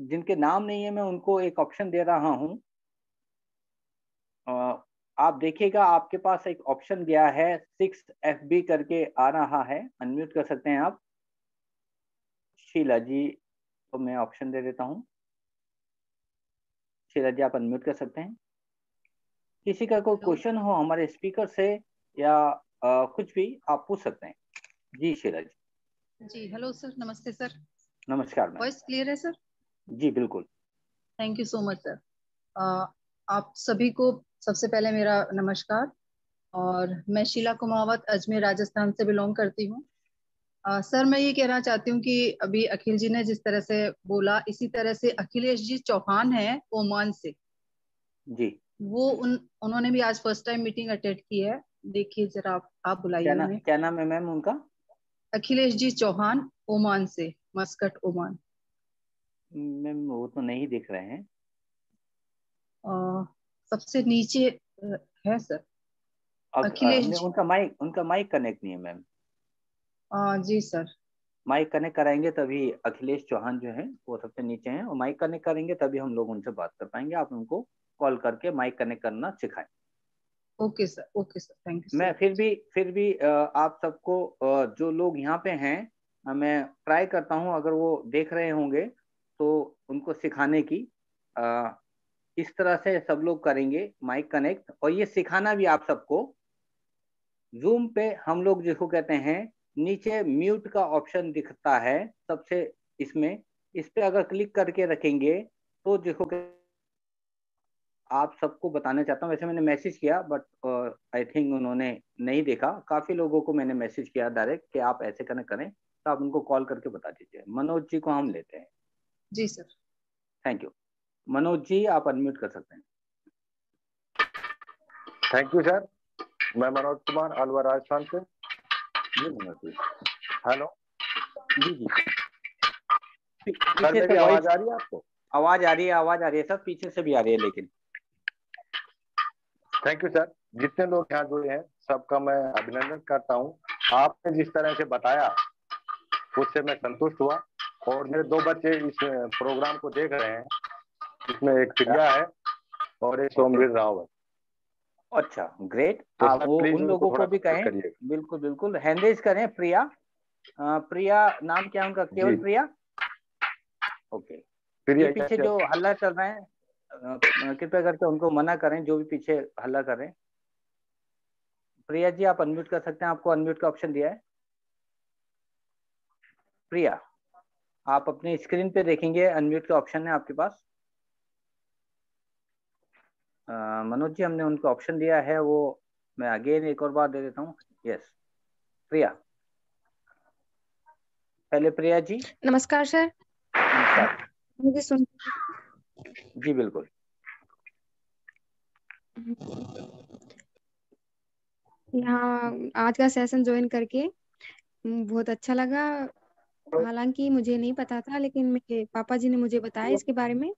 जिनके नाम नहीं है, मैं उनको एक ऑप्शन दे रहा हूँ। आप देखिएगा आपके पास एक ऑप्शन गया है 6FB करके आ रहा है, अनम्यूट कर सकते हैं आप। शीला जी को मैं ऑप्शन दे देता हूँ। शीला जी आप अनम्यूट कर सकते हैं। किसी का कोई क्वेश्चन हो हमारे स्पीकर से या कुछ भी आप पूछ सकते हैं। जी शीला जी। जी हेलो सर, नमस्ते सर। नमस्कार मैम। वॉइस क्लियर है सर? जी बिल्कुल। Thank you so much sir. आप सभी को सबसे पहले मेरा नमस्कार। और मैं शीला कुमावत अजमेर राजस्थान से बिलोंग करती हूँ। सर मैं ये कहना चाहती हूँ कि अभी अखिल जी ने जिस तरह से बोला, इसी तरह से अखिलेश जी चौहान है ओमान से। जी वो उन्होंने भी आज फर्स्ट टाइम मीटिंग अटेंड की है। देखिए जरा आप बुलाइए उन्हें। क्या नाम है मैम उनका? अखिलेश जी चौहान, ओमान से, मस्कट ओमान। मैम वो तो नहीं दिख रहे हैं। सबसे नीचे है सर अखिलेश। उनका माइक कनेक्ट नहीं है मैम। जी सर। माइक कनेक्ट कराएंगे तभी अखिलेश चौहान जो है वो सबसे नीचे हैं, और माइक कनेक्ट करेंगे तभी हम लोग उनसे बात कर पाएंगे। आप उनको कॉल करके माइक कनेक्ट करना सिखाएं। Okay sir, okay sir, thank you. मैं फिर भी आप सबको जो लोग यहाँ पे हैं, मैं ट्राई करता हूँ, अगर वो देख रहे होंगे तो उनको सिखाने की। इस तरह से सब लोग करेंगे माइक कनेक्ट, और ये सिखाना भी आप सबको। जूम पे हम लोग जिसको कहते हैं, नीचे म्यूट का ऑप्शन दिखता है सबसे, इसमें इस पे अगर क्लिक करके रखेंगे तो जिसको आप सबको बताना चाहता हूँ। वैसे मैंने मैसेज किया बट आई थिंक उन्होंने नहीं देखा। काफी लोगों को मैंने मैसेज किया डायरेक्ट कि आप ऐसे कनेक्ट करें, तो आप उनको कॉल करके बता दीजिए। मनोज जी को हम लेते हैं। जी sir. Thank you. Manoj ji आप अनम्यूट कर सकते हैं। Thank you sir. मैं मनोज कुमार अलवर राजस्थान से। जी मनोज जी। हेलो जी जी। सर मेरी आवाज आ रही है आपको? आवाज आ रही है सर, पीछे से भी आ रही है लेकिन। Thank you sir. जितने लोग यहाँ जुड़े हैं सबका मैं अभिनंदन करता हूँ। आपने जिस तरह से बताया उससे मैं संतुष्ट हुआ। और मेरे 2 बच्चे इस प्रोग्राम को देख रहे हैं, इसमें एक प्रिया है और एक सोमवीर राव है। अच्छा, ग्रेट। तो आप सर वो प्लीज उन उनको लोगों थोड़ा को भी कहें। करिएगा। बिल्कुल बिल्कुल, हैंड रेज करें। प्रिया, प्रिया नाम क्या है उनका? केवल जी प्रिया। ओके। प्रिया ये पीछे जो हल्ला चल रहा है, कृपया करके उनको मना करें, जो भी पीछे हल्ला कर रहे हैं। प्रिया जी, आप अनम्यूट कर सकते हैं, आपको अनम्यूट का ऑप्शन दिया है। प्रिया, आप अपनी स्क्रीन पे देखेंगे, अनम्यूट का ऑप्शन है आपके पास। मनोज जी, हमने उनको ऑप्शन दिया है, वो मैं अगेन एक और बार दे देता हूँ। यस प्रिया, पहले प्रिया जी। नमस्कार सर, नमस्कार मुझे सुन जी। बिल्कुल। यहाँ आज का सेशन ज्वाइन करके बहुत अच्छा लगा। हालांकि मुझे नहीं पता था, लेकिन मेरे पापा जी ने मुझे बताया इसके बारे में।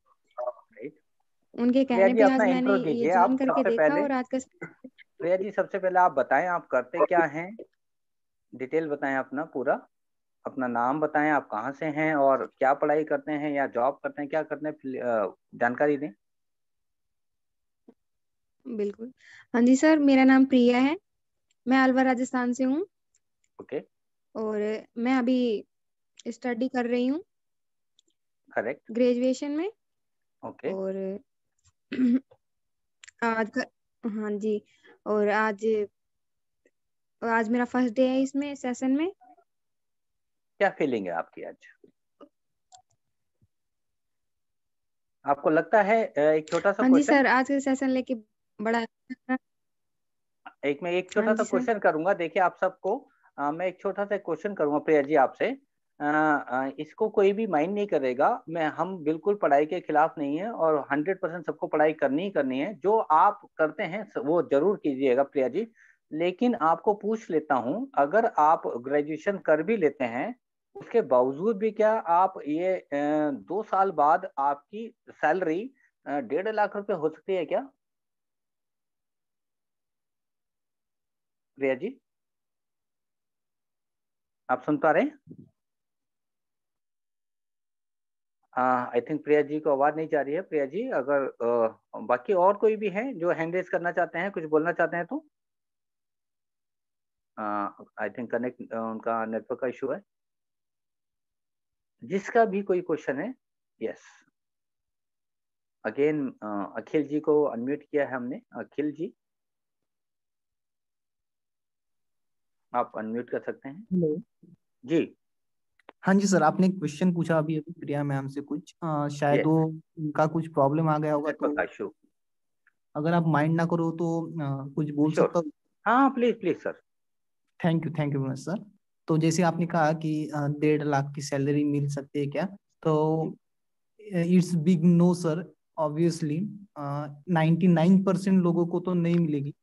उनके प्रिया कहने जी, पे आज अपना मैंने इंट्रो ये दीजिए ज्वाइन आप करके सबसे देखा पहले। और आज का प्रिया जी, सबसे पहले आप बताएं आप करते क्या हैं, डिटेल बताएं अपना पूरा, अपना नाम बताएं, आप कहाँ से हैं और क्या पढ़ाई करते हैं या जॉब करते हैं, क्या करते हैं, जानकारी दें। बिल्कुल। हाँ जी सर, मेरा नाम प्रिया है, मैं अलवर राजस्थान से हूँ ओके, और मैं अभी स्टडी कर रही हूँ करेक्ट, ग्रेजुएशन में। ओके। और आज का, हाँ जी, और आज मेरा फर्स्ट डे है इसमें सेशन में। क्या फीलिंग है आपकी आज? आपको लगता है एक छोटा सा हाँ जी क्वेश्चन, सर, आज का सेशन लेके बड़ा मैं एक हाँ छोटा सा जी सर। क्वेश्चन करूंगा, देखिए आप सबको। मैं एक छोटा सा क्वेश्चन करूंगा प्रिया जी आपसे। इसको कोई भी माइंड नहीं करेगा, हम बिल्कुल पढ़ाई के खिलाफ नहीं है और 100% सबको पढ़ाई करनी ही करनी है। जो आप करते हैं वो जरूर कीजिएगा प्रिया जी। लेकिन आपको पूछ लेता हूं, अगर आप ग्रेजुएशन कर भी लेते हैं उसके बावजूद भी क्या आप ये 2 साल बाद आपकी सैलरी 1.5 लाख रुपए हो सकती है क्या प्रिया जी? आप सुन पा रहे हैं? आई थिंक प्रिया जी को आवाज नहीं जा रही है। प्रिया जी, अगर बाकी और कोई भी है जो हैंड रेज करना चाहते हैं, कुछ बोलना चाहते हैं तो आई थिंक कनेक्ट उनका नेटवर्क का इशू है। जिसका भी कोई क्वेश्चन है, यस, अगेन अखिल जी को अनम्यूट किया है हमने। अखिल जी, आप अनम्यूट कर सकते हैं। हेलो। जी, हाँ जी सर, आपने क्वेश्चन पूछा अभी अभी प्रिया मैम से कुछ, शायद यस, वो उनका कुछ प्रॉब्लम आ गया होगा, नेटवर्क तो का इशू। अगर आप माइंड ना करो तो कुछ बोल श्योर, सकता हूँ। हाँ please please sir. Thank you sir. तो जैसे आपने कहा कि 1.5 लाख की सैलरी मिल सकती है क्या, तो it's big no sir. Obviously 99% लोगों को तो नहीं मिलेगी,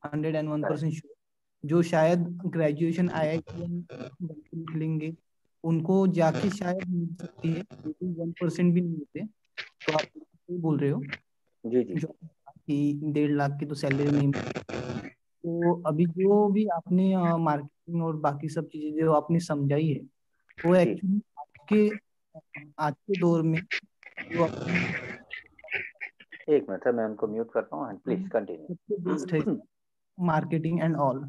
101% श्योर। जो शायद ग्रेजुएशन IIT मिलेंगे उनको जाके शायद मिल सकती है, 1% भी नहीं होते। तो आप सही बोल रहे हो। जी जी, जो कि 1.5 लाख की तो सैलरी नहीं मिलती। तो अभी जो भी आपने मार्केटिंग और बाकी सब चीजें जो आपने समझाई है, वो जी। एक्चुअली आज के दौर में जो अपनी एक मिनट सर, मैं उनको म्यूट करता हूँ, प्लीज सबसे बेस्ट है continue. Marketing and all.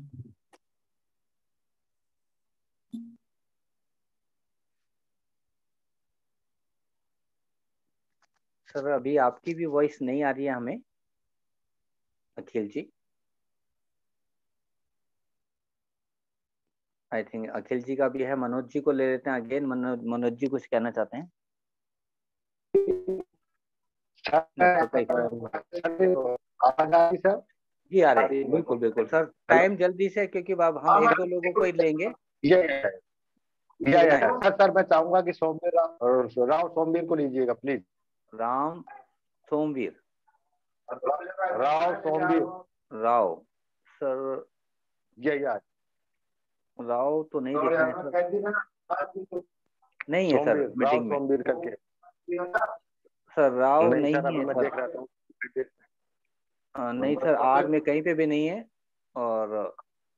Sir अभी आपकी भी वॉइस नहीं आ रही है हमें, अखिल जी। आई थिंक अखिल जी का भी है। मनोज जी को ले लेते हैं अगेन। मनोज जी कुछ कहना चाहते हैं? नेटवर्क का इशू। आवाज आ रही सर? जी आ रहे हैं, बिल्कुल बिल्कुल सर। टाइम जल्दी से, क्योंकि अब हम 1-2 लोगों को ही लेंगे। ये जी बताएं। सर मैं चाहूंगा कि सोमवीर राव सोमवीर को लीजिएगा प्लीज। राम सोमवीर राव सोमवीर राव सर। ये राव तो नहीं दिख रहे हैं सर, नहीं है सर सोमवीर, राव मीटिंग में। सोमवीर करके। सर राव नहीं नहीं सर, अभी है मैं सर। देख रहा था। नहीं सर, आज में कहीं पे भी नहीं है और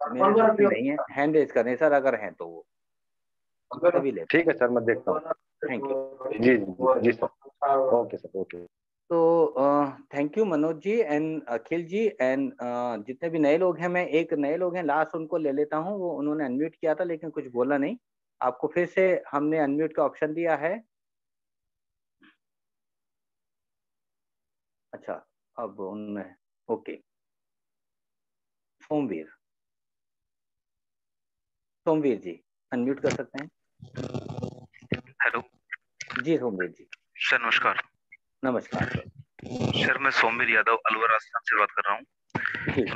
मेरे पास भी नहीं है। हैंड रेज करें सर, अगर हैं तो वो तभी ले। ठीक है सर, मैं देखता हूँ। Thank you. जी जी सर, ओके सर, ओके। तो thank you Manoj ji and Akhil ji and जितने भी नए लोग हैं, मैं एक नए लोग हैं लास्ट उनको ले लेता हूँ। वो उन्होंने अनम्यूट किया था लेकिन कुछ बोला नहीं। आपको फिर से हमने अनम्यूट का ऑप्शन दिया है। अच्छा, अब उनमें ओके। सोमवीर जी अनम्यूट कर सकते हैं? हेलो जी सोमवीर जी। सर, नमस्कार। नमस्कार सर। सर, मैं सोमवीर यादव अलवर राजस्थान से बात कर रहा हूँ।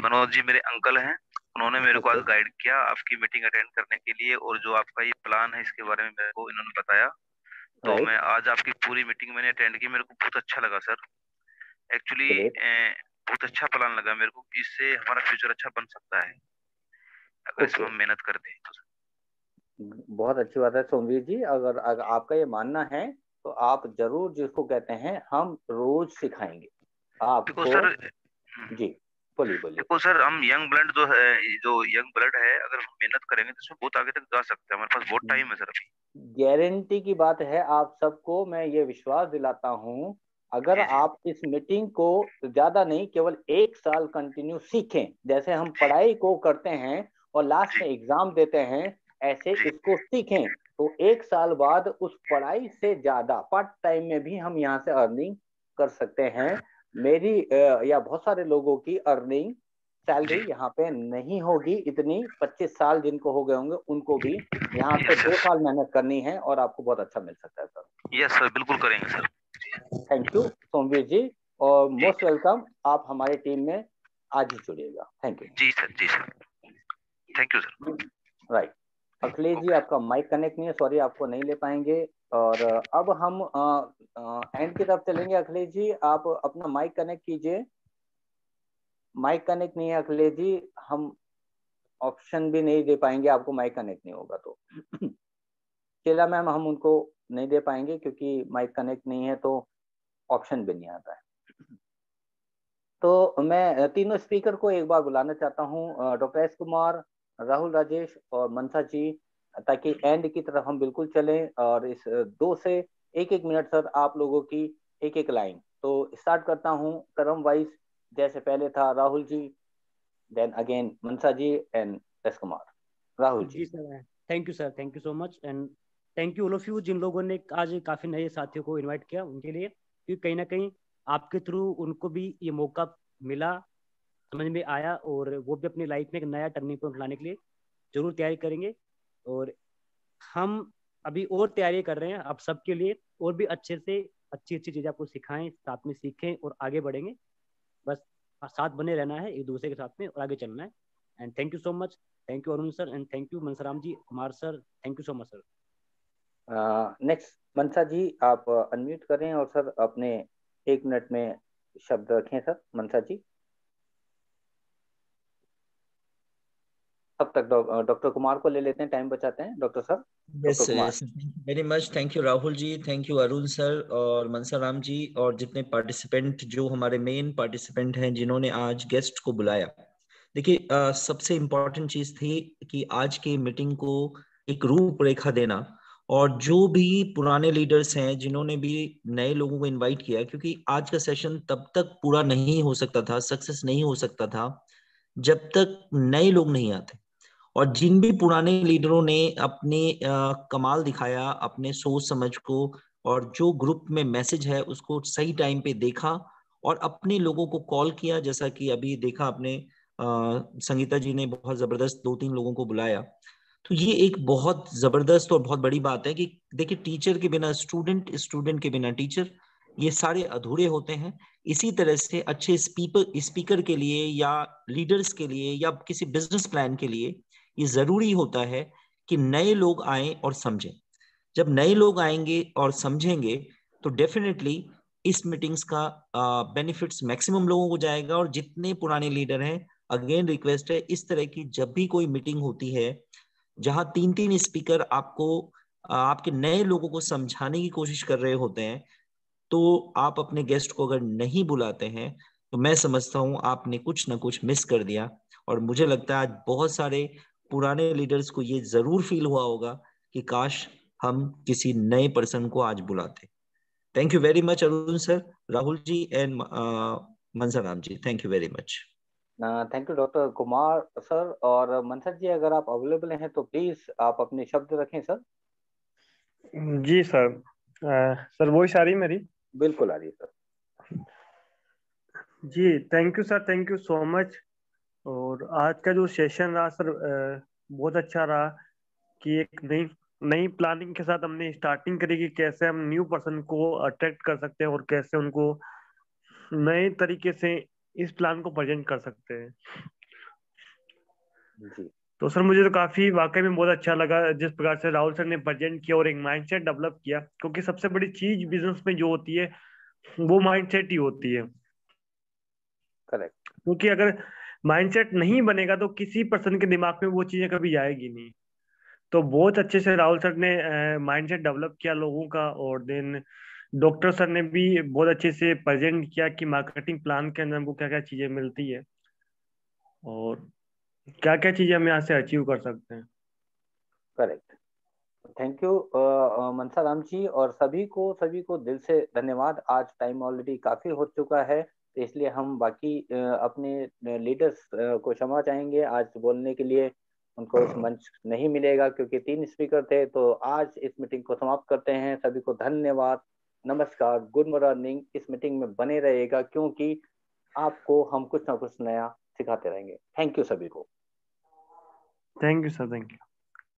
मनोज जी मेरे अंकल हैं, उन्होंने मेरे को आज गाइड किया आपकी मीटिंग अटेंड करने के लिए, और जो आपका ये प्लान है इसके बारे में मेरे को इन्होंने बताया। तो मैं आज आपकी पूरी मीटिंग मैंने अटेंड की, मेरे को बहुत अच्छा लगा सर। एक्चुअली बहुत अच्छा प्लान लगा मेरे को, इससे हमारा फ्यूचर अच्छा बन सकता है अगर इसमें हम मेहनत करते हैं तो। बहुत अच्छी बात है सोमवीर जी। अगर आपका ये मानना है तो आप जरूर, जिसको कहते हैं हम रोज सिखाएंगे आपको। सर जी बोलिए। देखो सर, हम यंग ब्लड जो है, जो यंग ब्लड है, अगर हम मेहनत करेंगे तो इसमें बहुत आगे तक जा सकते हैं। हमारे पास बहुत टाइम है सर अभी। गारंटी की बात है, आप सबको मैं ये विश्वास दिलाता हूँ, अगर आप इस मीटिंग को ज्यादा नहीं केवल 1 साल कंटिन्यू सीखें, जैसे हम पढ़ाई को करते हैं और लास्ट में एग्जाम देते हैं, ऐसे इसको सीखें, तो 1 साल बाद उस पढ़ाई से ज्यादा पार्ट टाइम में भी हम यहाँ से अर्निंग कर सकते हैं। मेरी या बहुत सारे लोगों की अर्निंग सैलरी यहाँ पे नहीं होगी इतनी। 25 साल जिनको हो गए होंगे उनको भी यहाँ पे 2 साल मेहनत करनी है और आपको बहुत अच्छा मिल सकता है सर। यस सर, बिल्कुल करेंगे sir. Thank you Somvir ji, और मोस्ट वेलकम। आप हमारी टीम में आज ही जुड़िएगा। Thank you. जी सर, जी sir, thank you sir. Right, Akhilesh ji आपका माइक कनेक्ट नहीं है, सॉरी, आपको नहीं ले पाएंगे। और अब हम एंड की तरफ चलेंगे। अखिलेश जी आप अपना माइक कनेक्ट कीजिए। माइक कनेक्ट नहीं है अखिलेश जी, हम ऑप्शन भी नहीं दे पाएंगे आपको, माइक कनेक्ट नहीं होगा तो। शीला मैम हम उनको नहीं दे पाएंगे क्योंकि माइक कनेक्ट नहीं है तो ऑप्शन भी नहीं आता है। तो मैं तीनों स्पीकर को एक बार बुलाना चाहता हूँ, डॉक्टर एस कुमार, राहुल राजेश और मनसा जी, ताकि एंड की तरफ हम बिल्कुल चलें। और इस 2 से 1-1 मिनट सर आप लोगों की एक लाइन। तो स्टार्ट करता हूँ क्रम वाइज, जैसे पहले था Rahul ji, then again Mansa ji and S Kumar. Rahul ji. Sir, thank you sir, thank you so much and thank you all of you जिन लोगों ने आज काफी नए साथियों को इनवाइट किया, उनके लिए, क्योंकि कहीं ना कहीं आपके थ्रू उनको भी ये मौका मिला, समझ में आया, और वो भी अपनी लाइफ में एक नया टर्निंग पॉइंट लाने के लिए जरूर तैयारी करेंगे। और हम अभी और तैयारी कर रहे हैं आप सबके लिए, और भी अच्छे से अच्छी अच्छी चीजें आपको सिखाएं, साथ में सीखें और आगे बढ़ेंगे। बस साथ बने रहना है एक दूसरे के साथ में और आगे चलना है। And thank you so much, thank you Arun sir and thank you Mansaram ji, Kumar sir, thank you so much sir. Next Mansa ji आप अनम्यूट करें और सर अपने 1 मिनट में शब्द रखें सर। मनसा जी, अब तक डॉक्टर कुमार को ले लेते हैं, टाइम बचाते हैं doctor sir. Yes very much, thank you Rahul ji, thank you Arun sir और मनसाराम जी, और जितने पार्टिसिपेंट, जो हमारे मेन पार्टिसिपेंट हैं जिन्होंने आज गेस्ट को बुलाया। देखिए सबसे इम्पोर्टेंट चीज थी कि आज की मीटिंग को एक रूपरेखा देना, और जो भी पुराने लीडर्स हैं जिन्होंने भी नए लोगों को इनवाइट किया, क्योंकि आज का सेशन तब तक पूरा नहीं हो सकता था, सक्सेस नहीं हो सकता था जब तक नए लोग नहीं आते। और जिन भी पुराने लीडरों ने अपने कमाल दिखाया, अपने सोच समझ को, और जो ग्रुप में मैसेज है उसको सही टाइम पे देखा और अपने लोगों को कॉल किया, जैसा कि अभी देखा आपने, संगीता जी ने बहुत जबरदस्त 2-3 लोगों को बुलाया। तो ये एक बहुत जबरदस्त और बहुत बड़ी बात है कि देखिए, टीचर के बिना स्टूडेंट, स्टूडेंट के बिना टीचर, ये सारे अधूरे होते हैं। इसी तरह से अच्छे स्पीकर के लिए या लीडर्स के लिए या किसी बिजनेस प्लान के लिए ये जरूरी होता है कि नए लोग आए और समझें। जब नए लोग आएंगे और समझेंगे तो डेफिनेटली इस मीटिंग्स का बेनिफिट्स मैक्सिमम लोगों को जाएगा। और जितने पुराने लीडर हैं, अगेन रिक्वेस्ट है, इस तरह की जब भी कोई मीटिंग होती है जहां 3-3 स्पीकर आपको आपके नए लोगों को समझाने की कोशिश कर रहे होते हैं, तो आप अपने गेस्ट को अगर नहीं बुलाते हैं तो मैं समझता हूँ आपने कुछ ना कुछ मिस कर दिया। और मुझे लगता है आज बहुत सारे पुराने लीडर्स को ये जरूर फील हुआ होगा कि काश हम किसी नए पर्सन को आज बुलाते। Thank you very much Arun sir, Rahul ji and Mansa Ram ji, thank you very much. Thank you doctor Kumar sir. और मनसा जी, अगर आप अवेलेबल हैं तो प्लीज आप अपने शब्द रखें सर। जी सर। सर वॉइस आ रही मेरी? बिल्कुल आ रही है सर। जी thank you sir, thank you so much. और आज का जो सेशन रहा सर बहुत अच्छा रहा कि एक नई नई प्लानिंग के साथ हमने स्टार्टिंग करी कि कैसे हम न्यू पर्सन को अट्रैक्ट कर सकते हैं और कैसे उनको नए तरीके से इस प्लान को प्रेजेंट कर सकते हैं। जी तो सर मुझे तो काफी वाकई में बहुत अच्छा लगा जिस प्रकार से राहुल सर ने प्रेजेंट किया और एक माइंडसेट डेवलप किया, क्योंकि सबसे बड़ी चीज बिजनेस में जो होती है वो माइंडसेट ही होती है। करेक्ट। क्योंकि अगर माइंडसेट नहीं बनेगा तो किसी पर्सन के दिमाग में वो चीजें कभी आएगी नहीं। तो बहुत अच्छे से राहुल सर ने माइंडसेट डेवलप किया लोगों का। और देन डॉक्टर सर ने भी बहुत अच्छे से प्रेजेंट किया कि मार्केटिंग प्लान के अंदर हमको क्या क्या चीजें मिलती है और क्या क्या चीजें हम यहाँ से अचीव कर सकते हैं। करेक्ट। थैंक यू मनसा राम जी, और सभी को दिल से धन्यवाद। आज टाइम ऑलरेडी काफी हो चुका है, तो इसलिए हम बाकी अपने लीडर्स को क्षमा चाहेंगे। आज बोलने के लिए उनको इस मंच नहीं मिलेगा क्योंकि 3 स्पीकर थे। तो आज इस मीटिंग को समाप्त करते हैं। सभी को धन्यवाद, नमस्कार, गुड मॉर्निंग। इस मीटिंग में बने रहेगा क्योंकि आपको हम कुछ ना कुछ नया सिखाते रहेंगे। थैंक यू सभी को। Thank you sir, thank you.